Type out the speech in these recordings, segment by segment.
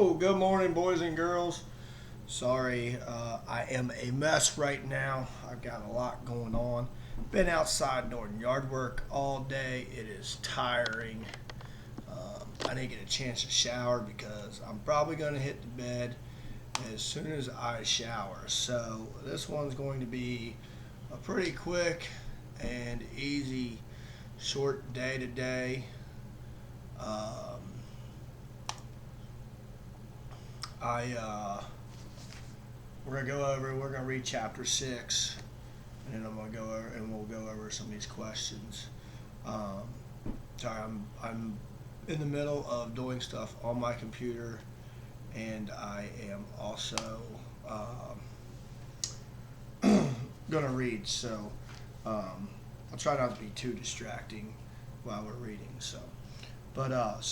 Oh, good morning, boys and girls. Sorry, I am a mess right now. I've got a lot going on. Been outside doing yard work all day. It is tiring. I didn't get a chance to shower because I'm probably going to hit the bed as soon as I shower. So this one's going to be a pretty quick and easy, short day today. We're gonna read chapter 6, and then we'll go over some of these questions. Um, Sorry, I'm in the middle of doing stuff on my computer, and I am also gonna read. So I'll try not to be too distracting while we're reading. So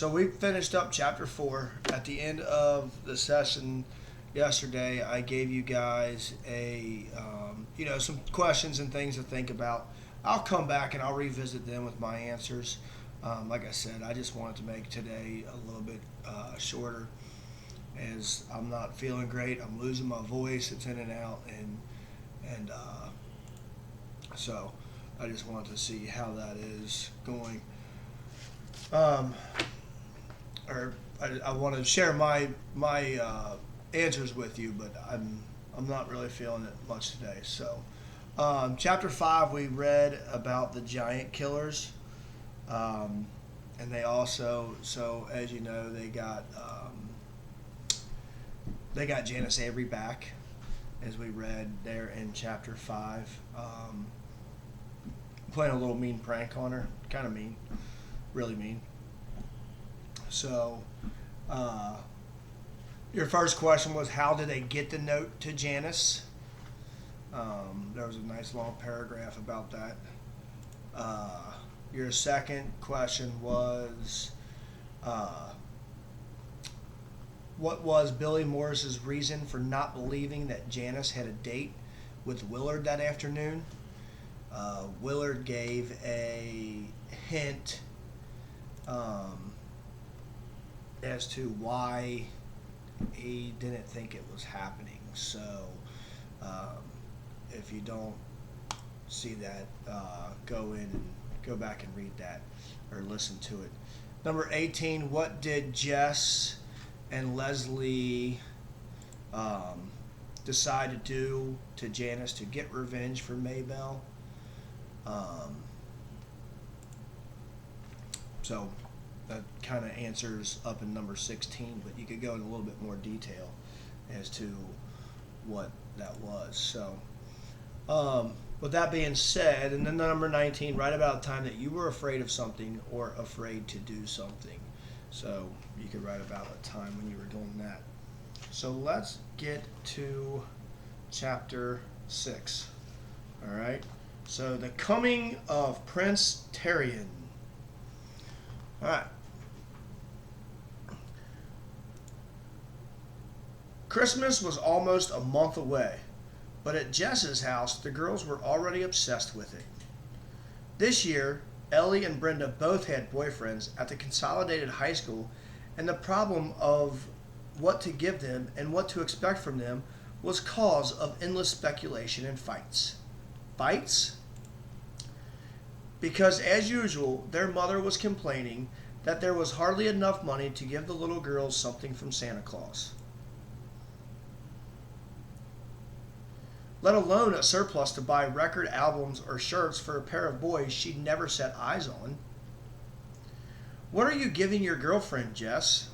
we finished up chapter 4 at the end of the session. Yesterday, I gave you guys some questions and things to think about. I'll come back and I'll revisit them with my answers. Like I said, I just wanted to make today a little bit shorter, as I'm not feeling great. I'm losing my voice; it's in and out, and so I just wanted to see how that is going. Or I want to share my answers with you, but I'm not really feeling it much today. So, chapter 5, we read about the giant killers, and they also, so as you know, they got Janice Avery back, as we read there in chapter 5. Playing a little mean prank on her, kind of mean, really mean. So, your first question was, how did they get the note to Janice? There was a nice long paragraph about that. Your second question was, what was Billy Morris's reason for not believing that Janice had a date with Willard that afternoon? Willard gave a hint as to why he didn't think it was happening. So if you don't see that, go back and read that or listen to it. Number 18, what did Jess and Leslie decide to do to Janice to get revenge for Maybelle? So that kind of answers up in number 16, but you could go in a little bit more detail as to what that was. So, with that being said, and then number 19, write about a time that you were afraid of something or afraid to do something. So you could write about a time when you were doing that. So let's get to chapter 6. All right. So the coming of Prince Terrian. All right. Christmas was almost a month away, but at Jess's house, the girls were already obsessed with it. This year, Ellie and Brenda both had boyfriends at the consolidated high school, and the problem of what to give them and what to expect from them was cause of endless speculation and fights. Fights? Because, as usual, their mother was complaining that there was hardly enough money to give the little girls something from Santa Claus, let alone a surplus to buy record albums or shirts for a pair of boys she'd never set eyes on. What are you giving your girlfriend, Jess?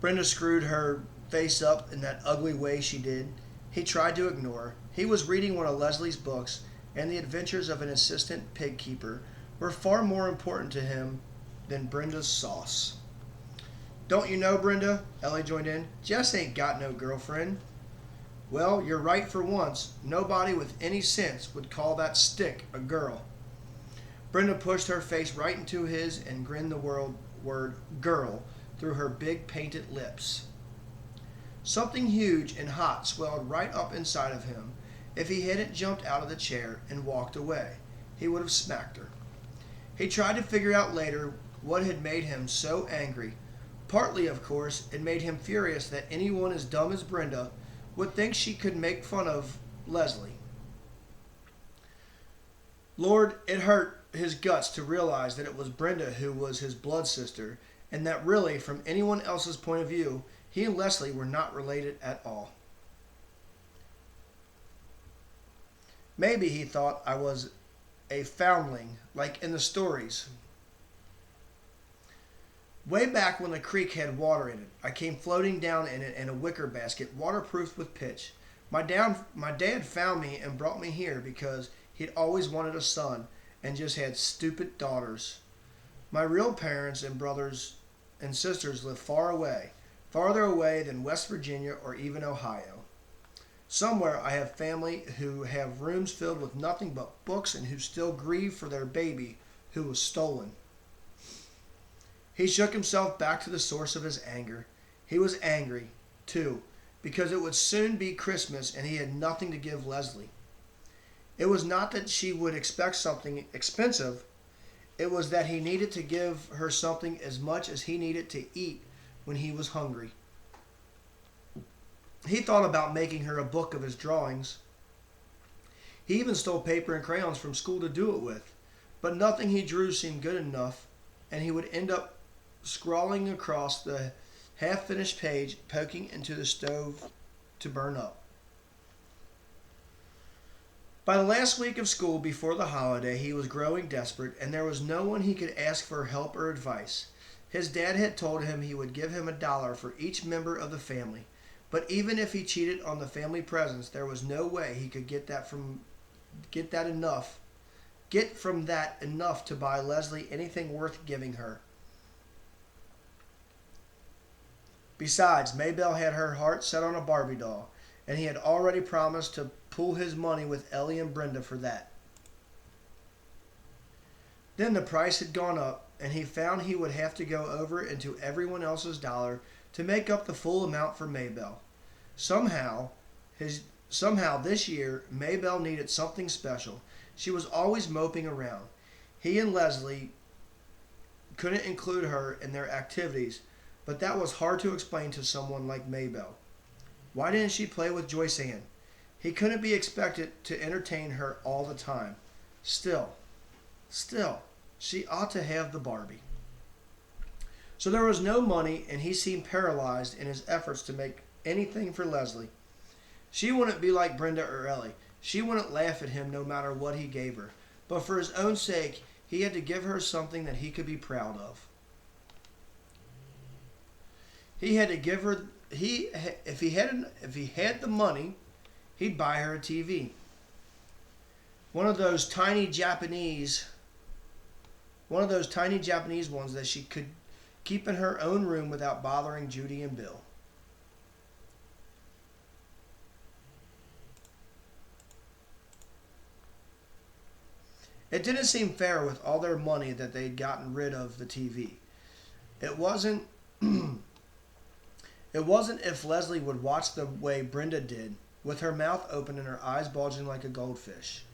Brenda screwed her face up in that ugly way she did. He tried to ignore. He was reading one of Leslie's books, and the adventures of an assistant pig keeper were far more important to him than Brenda's sauce. Don't you know, Brenda? Ellie joined in. Jess ain't got no girlfriend. Well, you're right for once. Nobody with any sense would call that stick a girl. Brenda pushed her face right into his and grinned the word girl through her big painted lips. Something huge and hot swelled right up inside of him. If he hadn't jumped out of the chair and walked away, he would have smacked her. He tried to figure out later what had made him so angry, Partly, of course, it made him furious that anyone as dumb as Brenda would think she could make fun of Leslie. Lord, it hurt his guts to realize that it was Brenda who was his blood sister, and that really, from anyone else's point of view, he and Leslie were not related at all. Maybe, he thought, I was a foundling, like in the stories. Way back when the creek had water in it, I came floating down in it in a wicker basket, waterproofed with pitch. My dad found me and brought me here because he'd always wanted a son and just had stupid daughters. My real parents and brothers and sisters live far away, farther away than West Virginia or even Ohio. Somewhere I have family who have rooms filled with nothing but books and who still grieve for their baby who was stolen. He shook himself back to the source of his anger. He was angry, too, because it would soon be Christmas and he had nothing to give Leslie. It was not that she would expect something expensive. It was that he needed to give her something as much as he needed to eat when he was hungry. He thought about making her a book of his drawings. He even stole paper and crayons from school to do it with, but nothing he drew seemed good enough, and he would end up scrawling across the half-finished page, poking into the stove to burn up. By the last week of school before the holiday, he was growing desperate, and there was no one he could ask for help or advice. His dad had told him he would give him $1 for each member of the family, but even if he cheated on the family presents, there was no way he could get from that enough to buy Leslie anything worth giving her. Besides, Maybelle had her heart set on a Barbie doll, and he had already promised to pool his money with Ellie and Brenda for that. Then the price had gone up, and he found he would have to go over into everyone else's dollar to make up the full amount for Maybelle. Somehow this year, Maybelle needed something special. She was always moping around. He and Leslie couldn't include her in their activities, but that was hard to explain to someone like Maybelle. Why didn't she play with Joyce Ann? He couldn't be expected to entertain her all the time. Still, she ought to have the Barbie. So there was no money, and he seemed paralyzed in his efforts to make anything for Leslie. She wouldn't be like Brenda or Ellie. She wouldn't laugh at him no matter what he gave her. But for his own sake, he had to give her something that he could be proud of. He had to give her. If he had the money, he'd buy her a TV. One of those tiny Japanese ones that she could keep in her own room without bothering Judy and Bill. It didn't seem fair with all their money that they'd gotten rid of the TV. It wasn't if Leslie would watch the way Brenda did, with her mouth open and her eyes bulging like a goldfish.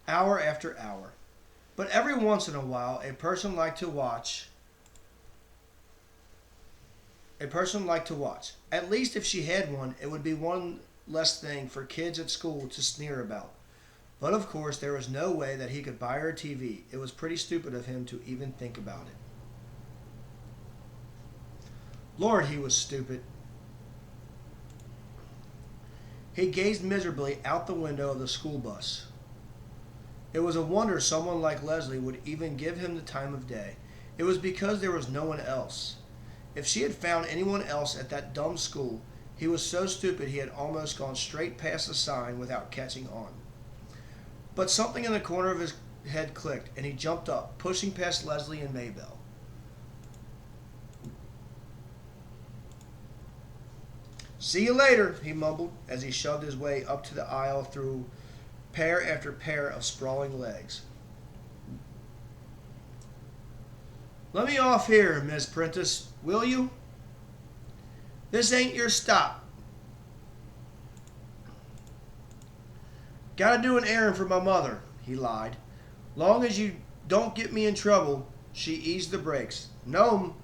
Hour after hour. But every once in a while, a person liked to watch. At least if she had one, it would be one less thing for kids at school to sneer about. But of course, there was no way that he could buy her a TV. It was pretty stupid of him to even think about it. Lord, he was stupid. He gazed miserably out the window of the school bus. It was a wonder someone like Leslie would even give him the time of day. It was because there was no one else. If she had found anyone else at that dumb school, he was so stupid he had almost gone straight past the sign without catching on. But something in the corner of his head clicked, and he jumped up, pushing past Leslie and Maybelle. "See you later," he mumbled as he shoved his way up to the aisle through pair after pair of sprawling legs. "Let me off here, Miss Prentice, will you? This ain't your stop. Gotta do an errand for my mother," he lied. Long as you don't get me in trouble. She eased the brakes. No,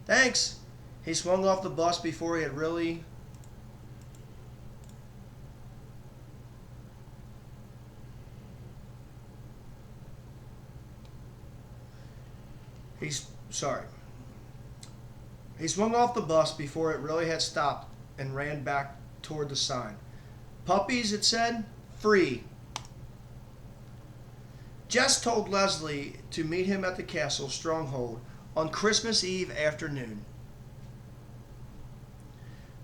thanks. He swung off the bus before he had really... Sorry. He swung off the bus before it really had stopped and ran back toward the sign. Puppies, it said, free. Jess told Leslie to meet him at the castle stronghold on Christmas Eve afternoon.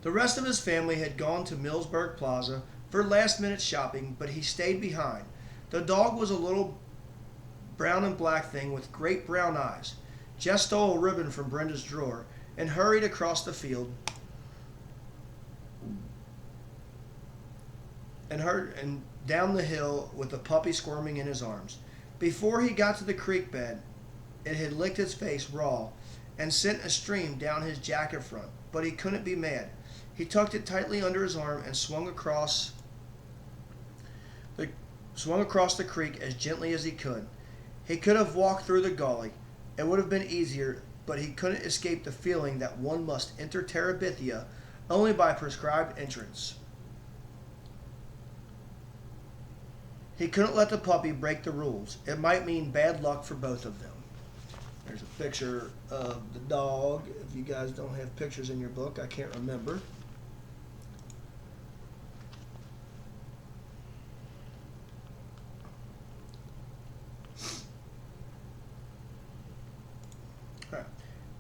The rest of his family had gone to Millsburg Plaza for last-minute shopping, but he stayed behind. The dog was a little brown and black thing with great brown eyes. Jess stole a ribbon from Brenda's drawer and hurried across the field and down the hill with the puppy squirming in his arms. Before he got to the creek bed, it had licked his face raw and sent a stream down his jacket front, but he couldn't be mad. He tucked it tightly under his arm and swung across the creek as gently as he could. He could have walked through the gully. It would have been easier, but he couldn't escape the feeling that one must enter Terabithia only by prescribed entrance. He couldn't let the puppy break the rules. It might mean bad luck for both of them. There's a picture of the dog. If you guys don't have pictures in your book, I can't remember.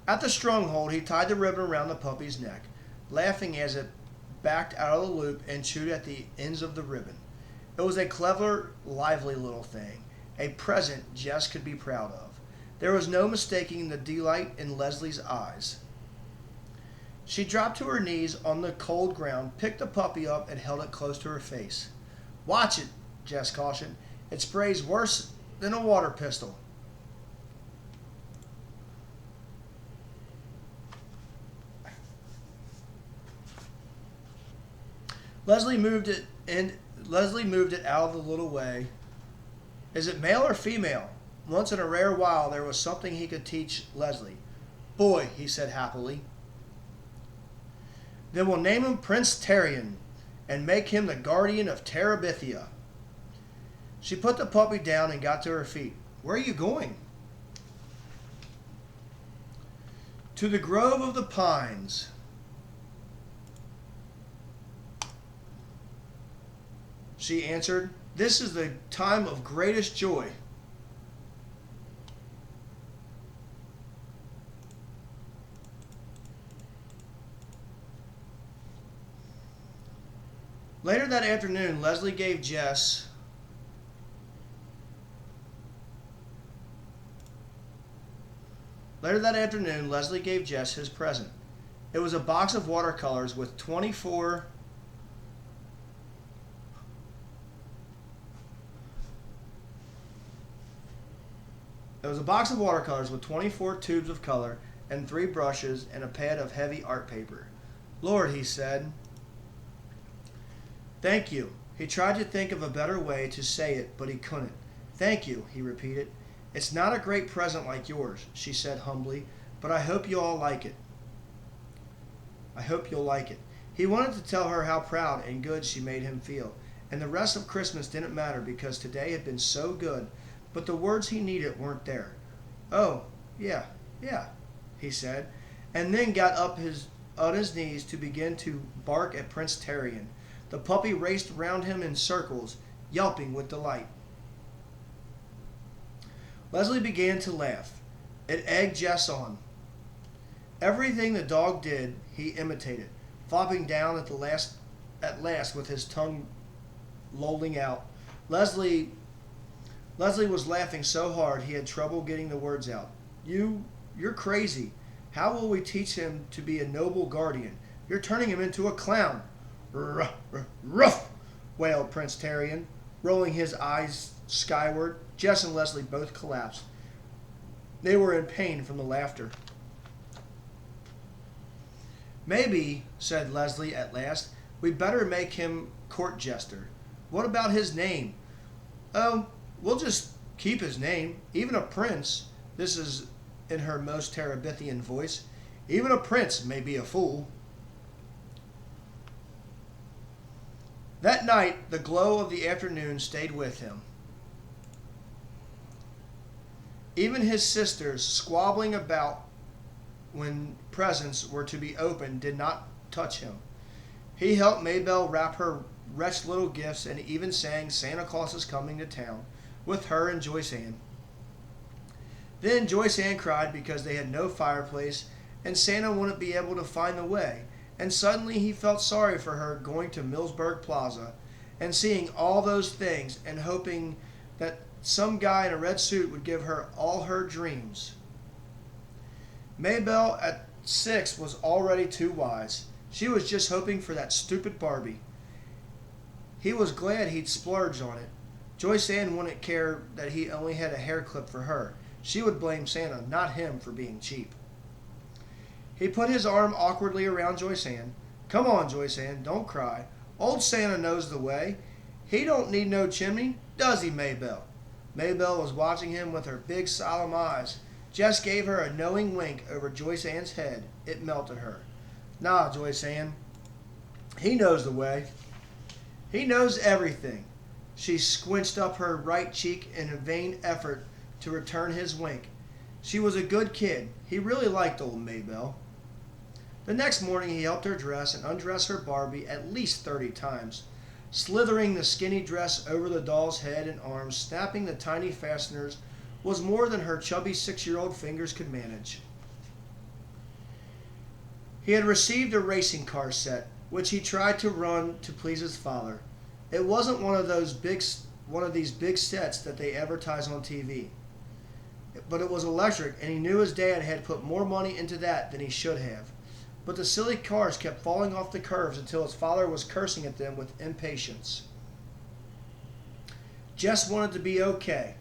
At the stronghold, he tied the ribbon around the puppy's neck, laughing as it backed out of the loop and chewed at the ends of the ribbon. It was a clever, lively little thing, a present Jess could be proud of. There was no mistaking the delight in Leslie's eyes. She dropped to her knees on the cold ground, picked the puppy up, and held it close to her face. "Watch it," Jess cautioned. "It sprays worse than a water pistol." Leslie moved it out of the little way. "Is it male or female?" Once in a rare while there was something he could teach Leslie. "Boy," he said happily. "Then we'll name him Prince Terrian and make him the guardian of Terabithia." She put the puppy down and got to her feet. "Where are you going?" "To the Grove of the Pines." She answered. "This is the time of greatest joy." Later that afternoon, Leslie gave Jess his present. It was a box of watercolors with 24 tubes of color and 3 brushes and a pad of heavy art paper. "Lord," he said. "Thank you." He tried to think of a better way to say it, but he couldn't. "Thank you," he repeated. "It's not a great present like yours," she said humbly, "but I hope you all like it. I hope you'll like it." He wanted to tell her how proud and good she made him feel, and the rest of Christmas didn't matter because today had been so good, but the words he needed weren't there. "Oh, yeah, he said, and then got on his knees to begin to bark at Prince Terrian. The puppy raced round him in circles, yelping with delight. Leslie began to laugh. It egged Jess on. Everything the dog did, he imitated, flopping down at last with his tongue lolling out. Leslie was laughing so hard he had trouble getting the words out. You're crazy. How will we teach him to be a noble guardian? You're turning him into a clown." "Ruff, ruff," wailed Prince Terrian, rolling his eyes skyward. Jess and Leslie both collapsed. They were in pain from the laughter. "Maybe," said Leslie at last, "we'd better make him court jester. What about his name?" "Oh, we'll just Keep his name. Even a prince, this is in her most Terabithian voice, even a prince may be a fool. That night, the glow of the afternoon stayed with him. Even his sisters, squabbling about when presents were to be opened, did not touch him. He helped Maybelle wrap her wretched little gifts and even sang Santa Claus is Coming to Town with her and Joyce Ann. Then Joyce Ann cried because they had no fireplace and Santa wouldn't be able to find the way, and suddenly he felt sorry for her going to Millsburg Plaza and seeing all those things and hoping that some guy in a red suit would give her all her dreams. Maybelle at 6 was already too wise. She was just hoping for that stupid Barbie. He was glad he'd splurged on it. Joyce Ann wouldn't care that he only had a hair clip for her. She would blame Santa, not him, for being cheap. He put his arm awkwardly around Joyce Ann. Come on, Joyce Ann, don't cry. Old Santa knows the way. He don't need no chimney, does he, Maybelle? Maybelle was watching him with her big solemn eyes. Jess gave her a knowing wink over Joyce Ann's head. It melted her. Nah, Joyce Ann. He knows the way. He knows everything. She squinched up her right cheek in a vain effort to return his wink. She was a good kid. He really liked old Maybelle. The next morning he helped her dress and undress her Barbie at least 30 times, slithering the skinny dress over the doll's head and arms, snapping the tiny fasteners, was more than her chubby 6-year-old fingers could manage. He had received a racing car set, which he tried to run to please his father. It wasn't one of these big sets that they advertise on TV. But it was electric, and he knew his dad had put more money into that than he should have. But the silly cars kept falling off the curves until his father was cursing at them with impatience. Jess wanted to be okay.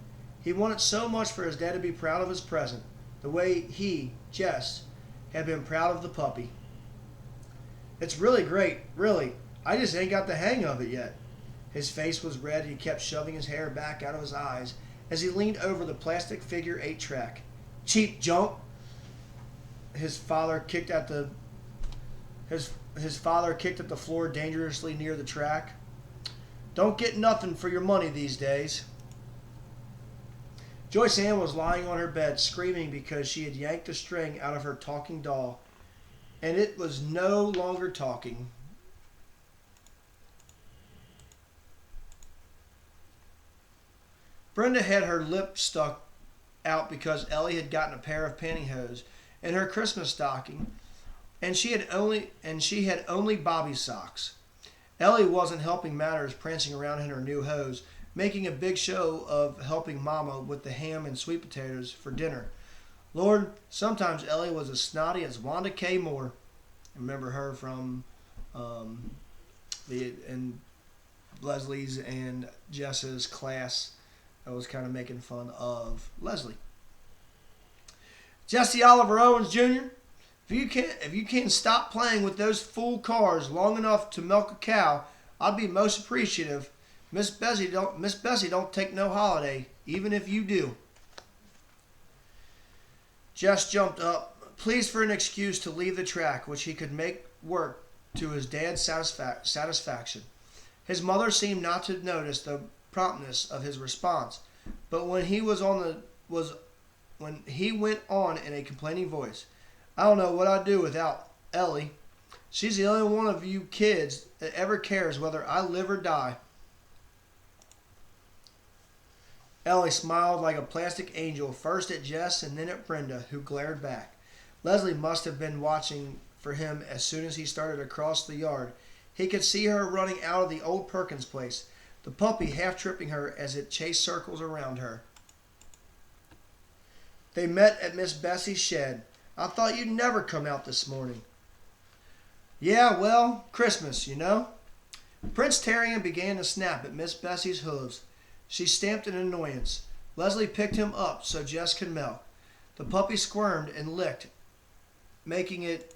He wanted so much for his dad to be proud of his present, the way he, Jess, had been proud of the puppy. It's really great, really. I just ain't got the hang of it yet. His face was red and he kept shoving his hair back out of his eyes as he leaned over the plastic figure 8 track. Cheap junk! His father kicked at the floor dangerously near the track. Don't get nothing for your money these days. Joyce Ann was lying on her bed screaming because she had yanked a string out of her talking doll, and it was no longer talking. Brenda had her lip stuck out because Ellie had gotten a pair of pantyhose in her Christmas stocking, and she had only Bobby socks. Ellie wasn't helping matters, prancing around in her new hose, making a big show of helping Mama with the ham and sweet potatoes for dinner. Lord, sometimes Ellie was as snotty as Wanda K. Moore. Remember her from Leslie's and Jess's class. I was kind of making fun of Leslie. Jesse Oliver Owens Jr., if you can't stop playing with those fool cars long enough to milk a cow, I'd be most appreciative. Miss Bessie don't take no holiday, even if you do. Jess jumped up, pleased for an excuse to leave the track, which he could make work to his dad's satisfaction. His mother seemed not to notice the promptness of his response, but when he went on in a complaining voice, I don't know what I'd do without Ellie. She's the only one of you kids that ever cares whether I live or die. Ellie smiled like a plastic angel, first at Jess and then at Brenda, who glared back. Leslie must have been watching for him as soon as he started across the yard. He could see her running out of the old Perkins place, the puppy half tripping her as it chased circles around her. They met at Miss Bessie's shed. I thought you'd never come out this morning. Yeah, well, Christmas, you know. Prince Terrian began to snap at Miss Bessie's hooves. She stamped in annoyance. Leslie picked him up so Jess could milk. The puppy squirmed and licked, making it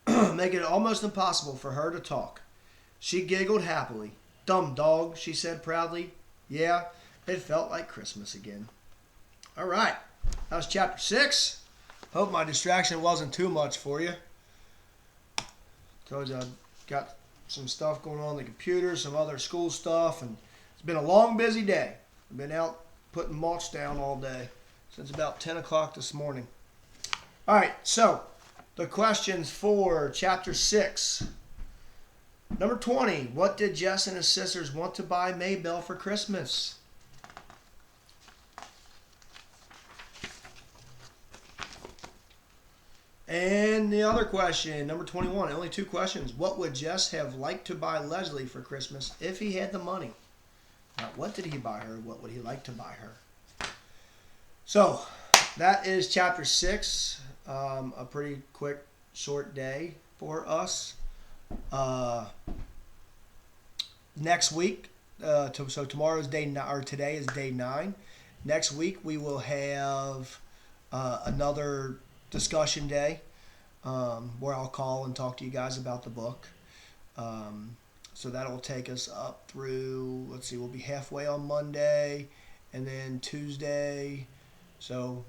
almost impossible for her to talk. She giggled happily. Dumb dog, she said proudly. Yeah, It felt like Christmas again. All right. That was chapter 6. Hope my distraction wasn't too much for you. Told you I got some stuff going on the computer, some other school stuff, and it's been a long, busy day. I've been out putting mulch down all day since about 10 o'clock this morning. All right, so the questions for chapter 6. Number 20, what did Jess and his sisters want to buy Maybelle for Christmas? And the other question, number 21, only 2 questions. What would Jess have liked to buy Leslie for Christmas if he had the money? Not what did he buy her, what would he like to buy her? So, that is chapter 6. A pretty quick, short day for us. Next week, so tomorrow's day 9, or today is day 9. Next week we will have another discussion day where I'll call and talk to you guys about the book. So that'll take us up through, let's see, we'll be halfway on Monday, and then Tuesday. So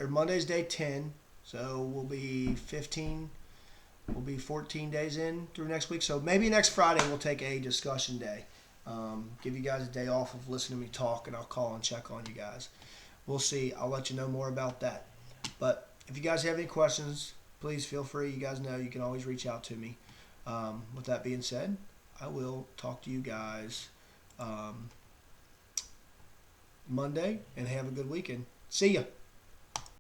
Monday's day 10. So we'll be 15. We'll be 14 days in through next week. So maybe next Friday we'll take a discussion day. Give you guys a day off of listening to me talk, and I'll call and check on you guys. We'll see. I'll let you know more about that. But if you guys have any questions, please feel free. You guys know you can always reach out to me. With that being said, I will talk to you guys Monday, and have a good weekend. See ya.